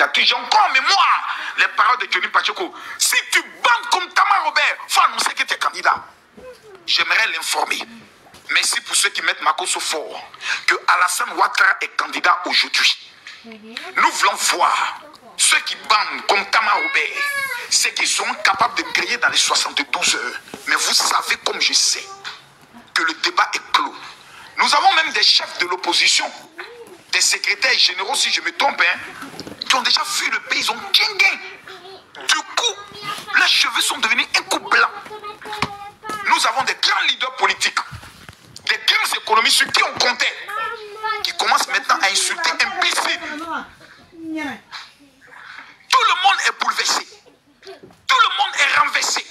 candidature. J'ai encore en mémoire les paroles de Johnny Pacheco. Si tu bandes comme Tama Robert, il faut annoncer que tu es candidat. J'aimerais l'informer. Merci pour ceux qui mettent Makosso fort. Que Alassane Ouattara est candidat aujourd'hui. Nous voulons voir ceux qui bandent comme Tama Robert, ceux qui sont capables de créer dans les 72 heures. Mais vous savez comme je sais que le débat est clos. Nous avons même des chefs de l'opposition, des secrétaires généraux, si je me trompe, qui ont déjà fui le pays, ils ont gagné. Du coup, leurs cheveux sont devenus un coup blanc. Nous avons des grands leaders politiques, des grands économistes sur qui on comptait, qui commencent maintenant à insulter imbéciles. Tout le monde est bouleversé. Tout le monde est renversé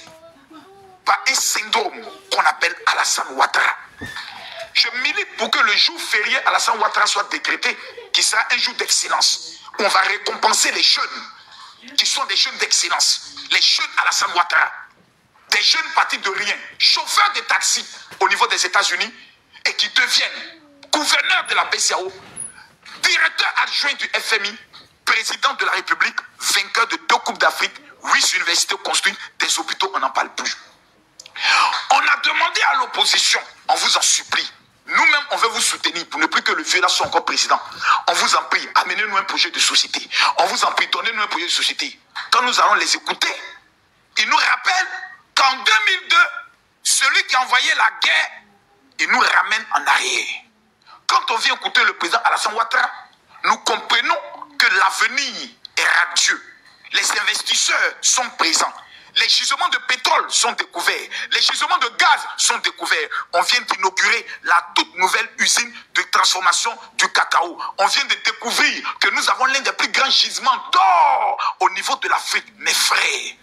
par un syndrome qu'on appelle Alassane Ouattara. Je milite pour que le jour férié Alassane Ouattara soit décrété, qui sera un jour d'excellence. On va récompenser les jeunes qui sont des jeunes d'excellence. Les jeunes Alassane Ouattara. Des jeunes partis de rien, chauffeurs de taxi au niveau des États-Unis et qui deviennent gouverneurs de la BCAO, directeur adjoint du FMI, président de la République, vainqueur de 2 Coupes d'Afrique, 8 universités construites, des hôpitaux, on n'en parle plus. On a demandé à l'opposition, on vous en supplie, nous-mêmes on veut vous soutenir pour ne plus que le vieux là soit encore président. On vous en prie, amenez-nous un projet de société. On vous en prie, donnez-nous un projet de société. Quand nous allons les écouter, ils nous rappellent qu'en 2002, celui qui a envoyé la guerre, il nous ramène en arrière. Quand on vient écouter le président Alassane Ouattara, nous comprenons que l'avenir est radieux. Les investisseurs sont présents. Les gisements de pétrole sont découverts. Les gisements de gaz sont découverts. On vient d'inaugurer la toute nouvelle usine de transformation du cacao. On vient de découvrir que nous avons l'un des plus grands gisements d'or au niveau de l'Afrique. Mes frères,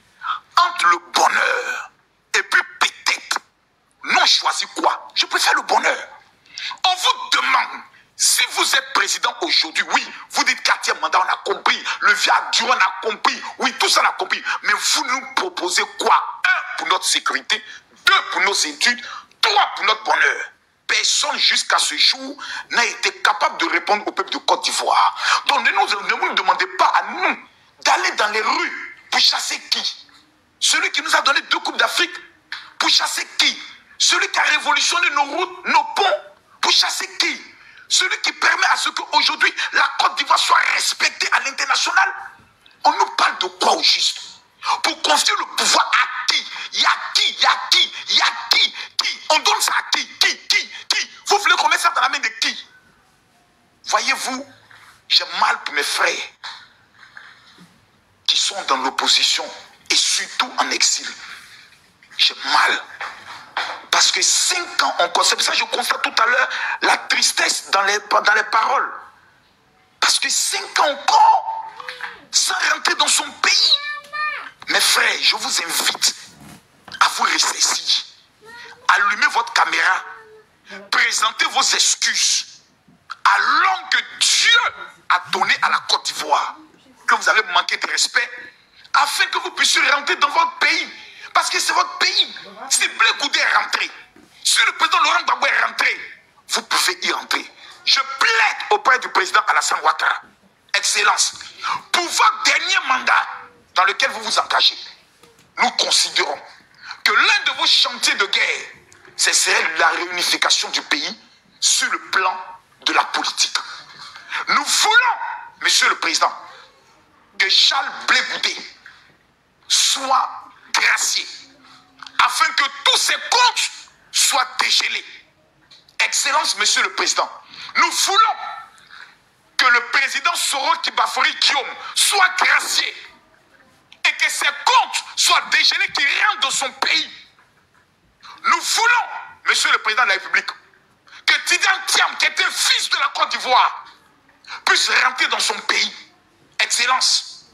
entre le bonheur et puis peut-être, non choisi quoi? Je préfère le bonheur. On vous demande, si vous êtes président aujourd'hui, oui, vous dites 4e mandat, on a compris, le viagra, on a compris, oui, tout ça on a compris, mais vous nous proposez quoi? 1, pour notre sécurité, 2, pour nos études, 3, pour notre bonheur. Personne jusqu'à ce jour n'a été capable de répondre au peuple de Côte d'Ivoire. Donc ne nous demandez pas à nous d'aller dans les rues pour chasser qui? Celui qui nous a donné 2 Coupes d'Afrique, pour chasser qui? Celui qui a révolutionné nos routes, nos ponts, pour chasser qui? Celui qui permet à ce qu'aujourd'hui la Côte d'Ivoire soit respectée à l'international. On nous parle de quoi au juste? Pour confier le pouvoir à qui? Il y a qui? Il y a qui? Il y a qui? Qui? On donne ça à qui? Qui? Vous voulez qu'on mette ça dans la main de qui? Voyez-vous, j'ai mal pour mes frères qui sont dans l'opposition et surtout en exil. J'ai mal. Parce que 5 ans encore, c'est pour ça que je constate tout à l'heure la tristesse dans les paroles. Parce que 5 ans encore, sans rentrer dans son pays. Mes frères, je vous invite à vous ressaisir. Allumez votre caméra. Présentez vos excuses à l'homme que Dieu a donné à la Côte d'Ivoire. Que vous avez manqué de respect, afin que vous puissiez rentrer dans votre pays. Parce que c'est votre pays. Si Blé Goudé est rentré, si le président Laurent Gbagbo est rentré, vous pouvez y rentrer. Je plaide auprès du président Alassane Ouattara. Excellence, pour votre dernier mandat dans lequel vous vous engagez, nous considérons que l'un de vos chantiers de guerre, ce serait la réunification du pays sur le plan de la politique. Nous voulons, monsieur le président, que Charles Blé Goudé soit gracié, afin que tous ces comptes soient dégelés. Excellence, monsieur le président, nous voulons que le président Soroki Bafori Guillaume soit gracié et que ses comptes soient dégelés, qu'il rentre dans son pays. Nous voulons, monsieur le président de la République, que Tidiane Thiam, qui était fils de la Côte d'Ivoire, puisse rentrer dans son pays. Excellence,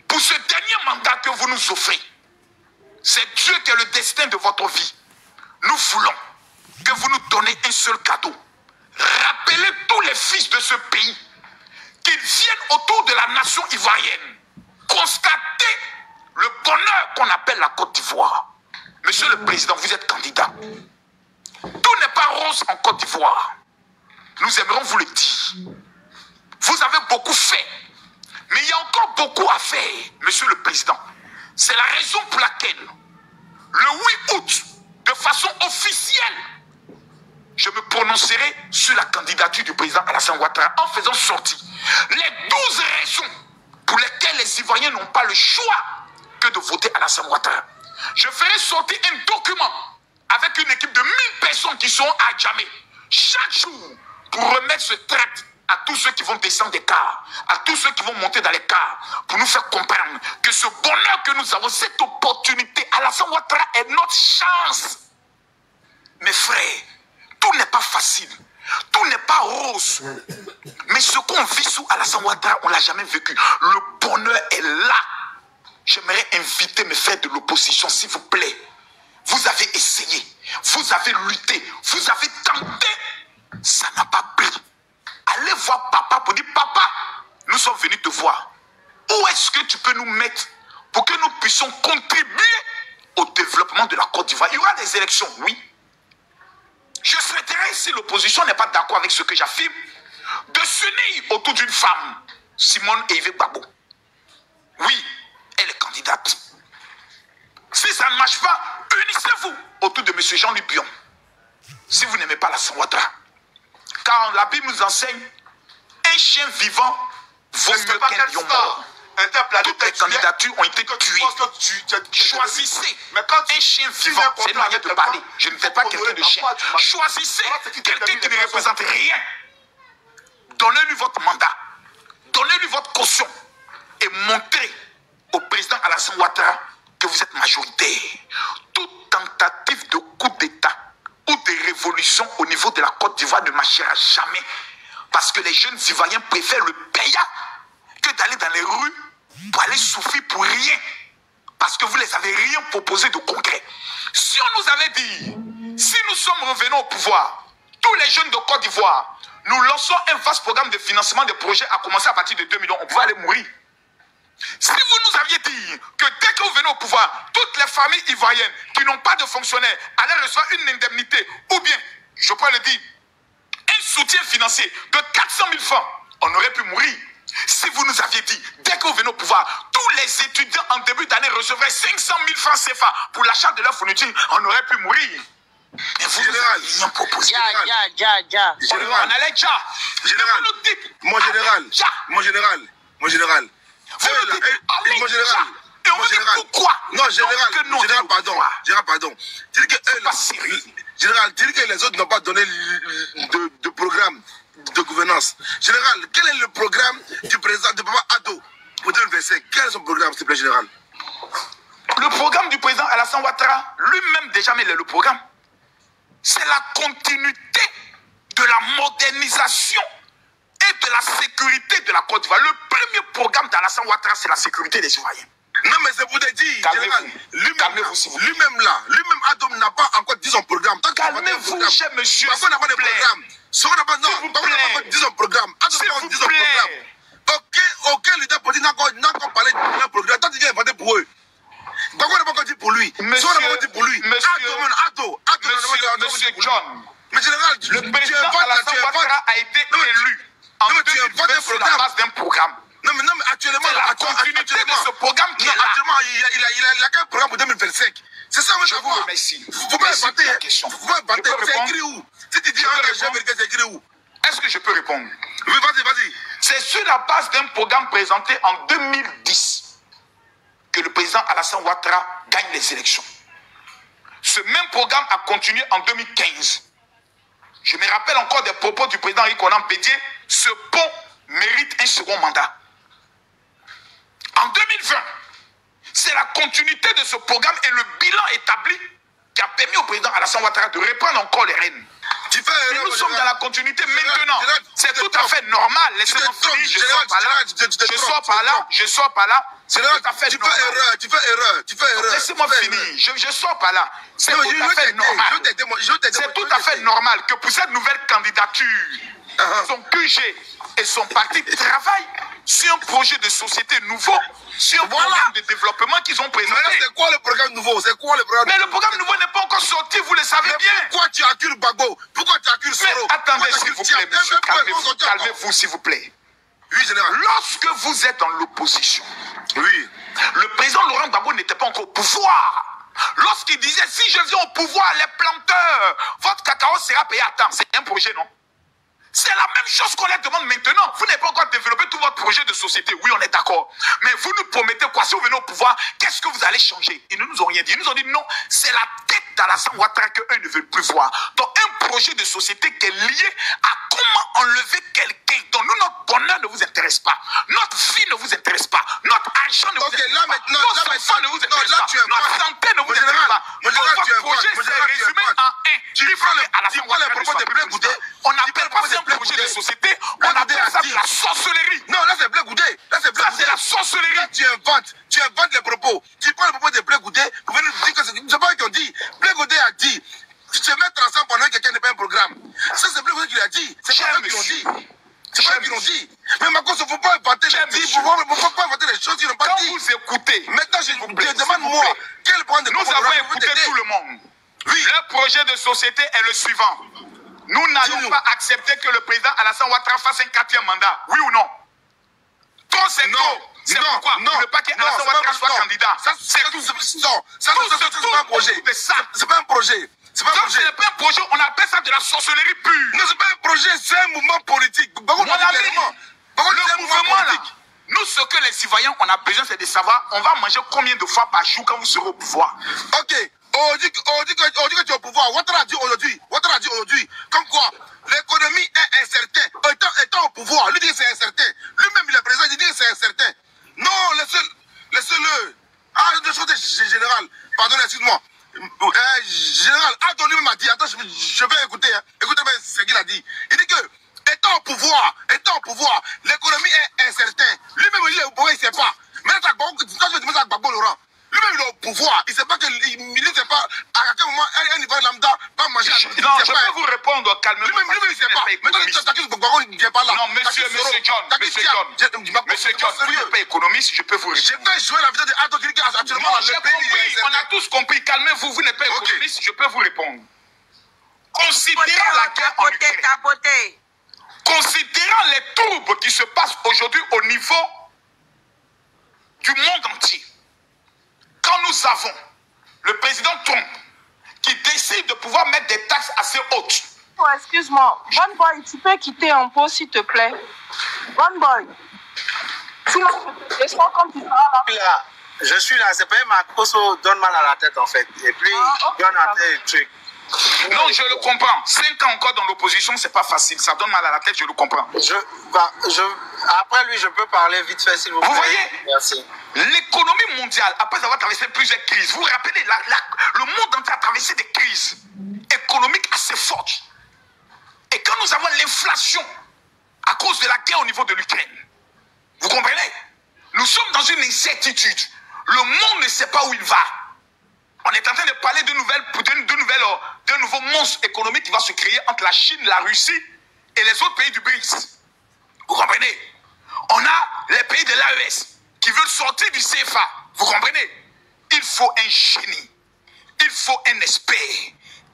pour ce dernier mandat que vous nous offrez, c'est Dieu qui est le destin de votre vie. Nous voulons que vous nous donnez un seul cadeau. Rappelez tous les fils de ce pays qu'ils viennent autour de la nation ivoirienne constater le bonheur qu'on appelle la Côte d'Ivoire. Monsieur le Président, vous êtes candidat. Tout n'est pas rose en Côte d'Ivoire. Nous aimerons vous le dire. Vous avez beaucoup fait. Mais il y a encore beaucoup à faire, Monsieur le Président. C'est la raison pour laquelle, le 8 août, de façon officielle, je me prononcerai sur la candidature du président Alassane Ouattara en faisant sortir les 12 raisons pour lesquelles les Ivoiriens n'ont pas le choix que de voter Alassane Ouattara. Je ferai sortir un document avec une équipe de 1000 personnes qui sont à Djamé chaque jour pour remettre ce tract à tous ceux qui vont descendre des cars, à tous ceux qui vont monter dans les cars, pour nous faire comprendre que ce bonheur que nous avons, cette opportunité, Alassane Ouattara est notre chance. Mes frères, tout n'est pas facile, tout n'est pas rose. Mais ce qu'on vit sous Alassane Ouattara, on ne l'a jamais vécu. Le bonheur est là. J'aimerais inviter mes frères de l'opposition, s'il vous plaît. Vous avez essayé, vous avez lutté, vous avez tenté. Ça n'a pas pris. Allez voir papa pour dire, papa, nous sommes venus te voir. Où est-ce que tu peux nous mettre pour que nous puissions contribuer au développement de la Côte d'Ivoire? Il y aura des élections, oui. Je souhaiterais, si l'opposition n'est pas d'accord avec ce que j'affirme, de s'unir autour d'une femme, Simone Eivée Gbagbo. Oui, elle est candidate. Si ça ne marche pas, unissez-vous autour de M. Jean-Luc Bion. Si vous n'aimez pas Alassane Ouattara. Car la Bible nous enseigne, un chien vivant vaut mieux qu'un lion mort. Toutes les candidatures ont été tuées. Choisissez un chien vivant. C'est une manière de parler. Je ne fais pas quelqu'un de chien. Choisissez quelqu'un qui ne représente rien. Donnez-lui votre mandat. Donnez-lui votre caution. Et montrez au président Alassane Ouattara que vous êtes majoritaire. Toute tentative de coup d'État ou de révolution au niveau de la Côte d'Ivoire ne marchera jamais. Parce que les jeunes Ivoiriens préfèrent le paya que d'aller dans les rues pour aller souffrir pour rien. Parce que vous ne les avez rien proposé de concret. Si on nous avait dit, si nous sommes revenus au pouvoir, tous les jeunes de Côte d'Ivoire, nous lançons un vaste programme de financement des projets à commencer à partir de 2 millions, on pouvait aller mourir. Si vous nous aviez dit que dès que vous venez au pouvoir, toutes les familles ivoiriennes qui n'ont pas de fonctionnaires allaient recevoir une indemnité, ou bien, je peux le dire, un soutien financier de 400 000 francs, on aurait pu mourir. Si vous nous aviez dit, dès que vous venez au pouvoir, tous les étudiants en début d'année recevraient 500 000 francs CFA pour l'achat de leur fourniture, on aurait pu mourir. Mais vous nous avez rien proposé. On allait déjà. Général, mon général, mon général. Vous nous dites, allez, mon général. Et on vous dit pourquoi? Non, général, pardon. Général, dis que les autres n'ont pas donné de programme de gouvernance. Général, quel est le programme du président de Papa Ado pour 2025? Quel est son programme, s'il te plaît, général? Le programme du président Alassane Ouattara, lui-même déjà, mais le programme, c'est la continuité de la modernisation et de la sécurité de la Côte d'Ivoire. Le premier programme d'Alassane Ouattara, c'est la sécurité des Ivoiriens. Non, mais c'est pour te dire, général, lui-même Adam n'a pas encore dit son programme. Calmez-vous, cher monsieur. Pourquoi on n'a pas de programme? Pourquoi on n'a pas dit son programme? Adam n'a pas dit son programme. Aucun leader politique n'a encore parlé de leur programme. Toi, tu viens inventer pour eux. Pourquoi on n'a pas encore dit pour lui? Monsieur John, mais général, le président Alassane Ouattara a été élu en 2020 sur la base d'un programme. Non, mais actuellement, c'est la continuité de ce programme qui est là. Actuellement, il a qu'un programme pour 2025. C'est ça, je vous remercie. Faut pas inventer. C'est écrit où? Si tu dis c'est écrit où? Est-ce que je peux répondre? Oui, vas-y. C'est sur la base d'un programme présenté en 2010 que le président Alassane Ouattara gagne les élections. Ce même programme a continué en 2015. Je me rappelle encore des propos du président Henri Konan Bédié. Ce pont mérite un second mandat. En 2020, c'est la continuité de ce programme et le bilan établi qui a permis au président Alassane Ouattara de reprendre encore les rênes. Et nous sommes dans la continuité maintenant. C'est tout à fait normal. Laissez-moi finir. Je sors par là. C'est tout à fait normal. Tu fais erreur. Laissez-moi finir. Je sors par là. C'est tout à fait normal. C'est tout à fait normal que pour cette nouvelle candidature, son QG et son parti travaillent sur un projet de société nouveau, sur un programme de développement qu'ils ont présenté. Mais c'est quoi le programme nouveau? Mais le programme nouveau n'est pas encore sorti, vous le savez bien. Pourquoi tu accules Gbagbo? Pourquoi tu accules Soro? Mais attendez, s'il vous plaît, monsieur, calmez-vous, s'il vous plaît. Oui, général. Lorsque vous êtes dans l'opposition, Oui. Le président Laurent Gbagbo n'était pas encore au pouvoir. Lorsqu'il disait, si je viens au pouvoir, les planteurs, votre cacao sera payé à temps. C'est un projet, non? C'est la même chose qu'on leur demande maintenant. Vous n'avez pas encore développé tout votre projet de société. Oui, on est d'accord. Mais vous nous promettez quoi? Si vous venez au pouvoir, qu'est-ce que vous allez changer? Ils ne nous ont rien dit. Ils nous ont dit non, c'est la tête d'Alassane Ouattara qu'eux ne veulent plus voir. Donc un projet de société qui est lié à comment enlever quelqu'un. Donc nous, notre bonheur ne vous intéresse pas. Notre vie ne vous intéresse pas. Notre argent ne vous intéresse pas. Nos enfants ne vous intéressent pas. Notre santé ne vous intéresse pas. Votre projet, c'est résumé en un. Tu prends les propos de Blé Goudé. On n'appelle pas ça un projet de société, on appelle ça de la sorcellerie. Non, là c'est Blé Goudé. Là c'est Blé Goudé. C'est la sorcellerie. Là tu inventes les propos. Tu prends les propos de Blé Goudé pour venir nous dire que c'est pas eux qui ont dit. Blé Goudé a dit, tu te mets ensemble pendant que quelqu'un n'est pas un programme. Ça c'est Blé Goudé qui l'a dit. C'est pas eux qui l'ont dit. C'est pas eux qui l'ont dit. Mais Marcos, il ne faut pas inventer les dit. Pourquoi pas inventer les choses qu'ils n'ont pas dit? Quand vous écoutez, maintenant je demande-moi, quel point de nous avons écouté tout le monde. Oui. Le projet de société est le suivant. Nous n'allons pas accepter que le président Alassane Ouattara fasse un 4e mandat. Oui ou non? C'est trop. C'est pourquoi vous ne voulez pas qu'Alassane Ouattara soit candidat. C'est tout. Non, ça c'est pas un projet. C'est pas un projet. C'est pas un projet. Ce n'est pas un projet, on appelle ça de la sorcellerie pure. Non, c'est pas un projet, c'est un mouvement politique. Le mouvement là. Nous, ce que les citoyens, on a besoin, c'est de savoir, on va manger combien de fois par jour quand vous serez au pouvoir. Ok. On dit que tu es au pouvoir. Ouattara a dit aujourd'hui, comme quoi l'économie est incertaine. Étant au pouvoir, lui dit que c'est incertain. Lui-même, il est président, il dit que c'est incertain. Non, laissez-le. Ah, une chose générale. Pardon, excuse-moi. Général, Anthony m'a dit, attends, je vais écouter. Hein. Écoutez ce qu'il a dit. Il dit que, étant au pouvoir, l'économie est incertaine. Lui-même, il est au pouvoir, il ne sait pas. Mais quand je demande à Gbagbo Laurent, lui-même, il est au pouvoir. Il ne sait pas il ne sait pas à quel moment un niveau lambda va manger. Non, je peux vous répondre calmement. Lui-même, il ne sait pas. Maintenant, Gbagbo, il ne vient pas là. Non, monsieur John, vous n'êtes pas économiste, je peux vous répondre. Je vais jouer la vidéo de Anto Kiriki actuellement. Non, j'ai compris, on a tous compris. Calmez-vous, vous n'êtes pas économiste, je peux vous répondre. Considérant la guerre en Ukraine, considérant les troubles qui se passent aujourd'hui au niveau du monde entier, quand nous avons le président Trump qui décide de pouvoir mettre des taxes assez hautes. Oh, excuse-moi, One Boy, tu peux quitter un peu s'il te plaît. One Boy. Sinon, je serai comme tu seras là. Je suis là, c'est pas Marcoso donne mal à la tête en fait. Et puis, donne à tête truc. Non, je le comprends. 5 ans encore dans l'opposition, c'est pas facile. Ça donne mal à la tête, je le comprends. Après lui, je peux parler vite fait s'il vous plaît. Vous voyez? Merci. L'économie mondiale, après avoir traversé plusieurs crises, vous vous rappelez, le monde entier a traversé des crises économiques assez fortes. Et quand nous avons l'inflation à cause de la guerre au niveau de l'Ukraine, vous comprenez? Nous sommes dans une incertitude. Le monde ne sait pas où il va. On est en train de parler d'un nouveau monstre économique qui va se créer entre la Chine, la Russie et les autres pays du BRICS. Vous comprenez? On a les pays de l'AES qui veulent sortir du CFA. Vous comprenez? Il faut un génie. Il faut un expert.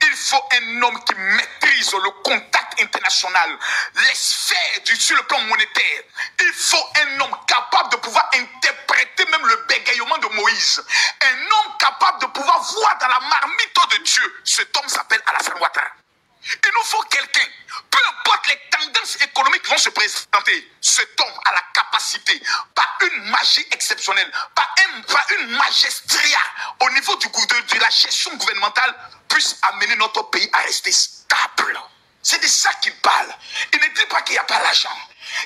Il faut un homme qui maîtrise le contact international, les sphères sur le plan monétaire. Il faut un homme capable de pouvoir interpréter même le bégayement de Moïse. Un homme capable de pouvoir voir dans la marmite de Dieu. Cet homme s'appelle Alassane Ouattara. Il nous faut quelqu'un, peu importe les tendances économiques qui vont se présenter, cet homme a la capacité, par une magie exceptionnelle, par une magistria au niveau de la gestion gouvernementale, puisse amener notre pays à rester stable. C'est de ça qu'il parle. Il ne dit pas qu'il n'y a pas d'argent.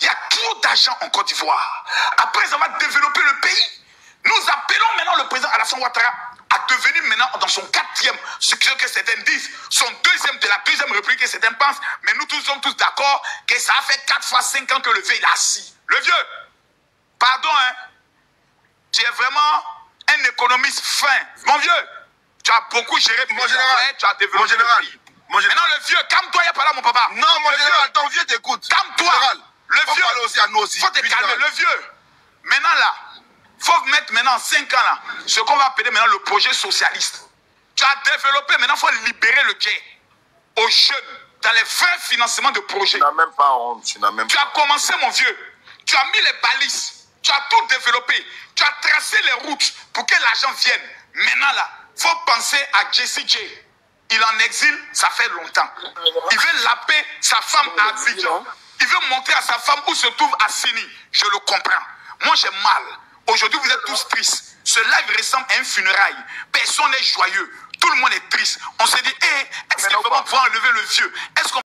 Il y a trop d'argent en Côte d'Ivoire. Après avoir développé le pays, nous appelons maintenant le président Alassane Ouattara à devenir maintenant dans son 4e, ce que certains disent, de la deuxième république que certains pensent, mais nous tous sommes tous d'accord que ça a fait 4 fois 5 ans que le vieux il est assis. Le vieux, pardon, hein, tu es vraiment un économiste fin. Mon vieux, tu as beaucoup géré, mon général, tu as développé mon général. Maintenant le vieux, calme-toi, il n'y a pas là mon papa. Non, mon général, ton vieux t'écoute. Calme-toi. Le vieux, aussi à nous aussi. Faut te calmer, le vieux. Maintenant là, il faut mettre maintenant 5 ans là, ce qu'on va appeler maintenant le projet socialiste. Tu as développé, maintenant il faut libérer le quai aux jeunes dans les vrais financements de projets. Tu n'as même pas honte, Tu as commencé mon vieux, tu as mis les balises, tu as tout développé. Tu as tracé les routes pour que l'argent vienne. Maintenant là, il faut penser à Jesse J. Il est en exil, ça fait longtemps. Il veut laper sa femme à Abidjan. Il veut montrer à sa femme où se trouve Assini. Je le comprends. Moi, j'ai mal. Aujourd'hui, vous êtes tous tristes. Ce live ressemble à un funérail. Personne n'est joyeux. Tout le monde est triste. On se dit, est-ce qu'on va pouvoir enlever le vieux? Est-ce qu'on